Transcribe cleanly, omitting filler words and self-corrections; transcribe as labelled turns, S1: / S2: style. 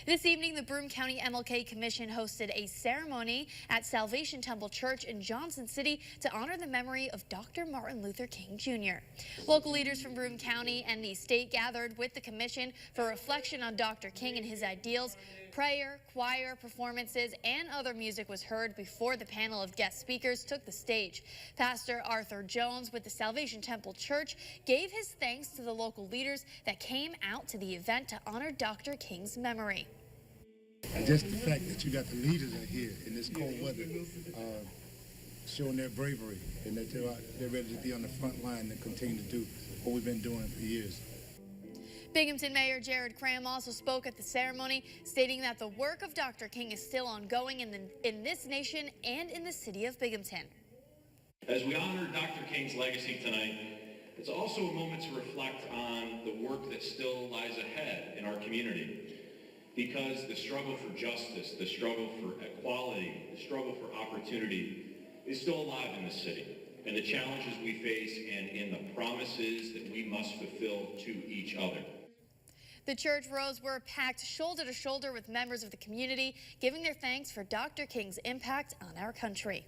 S1: This evening, the Broome County MLK Commission hosted a ceremony at Salvation Temple Church in Johnson City to honor the memory of Dr. Martin Luther King Jr. Local leaders from Broome County and the state gathered with the commission for reflection on Dr. King and his ideals. Prayer, choir, performances, and other music was heard before the panel of guest speakers took the stage. Pastor Arthur Jones with the Salvation Temple Church gave his thanks to the local leaders that came out to the event to honor Dr. King's memory.
S2: And just the fact that you got the leaders in here in this cold weather showing their bravery and that they're ready to be on the front line and continue to do what we've been doing for years.
S1: Binghamton Mayor Jared Cram also spoke at the ceremony, stating that the work of Dr. King is still ongoing in this nation and in the city of Binghamton.
S3: As we honor Dr. King's legacy tonight, it's also a moment to reflect on the work that still lies ahead in our community. Because the struggle for justice, the struggle for equality, the struggle for opportunity is still alive in this city. And the challenges we face and in the promises that we must fulfill to each other.
S1: The church rows were packed shoulder to shoulder with members of the community, giving their thanks for Dr. King's impact on our country.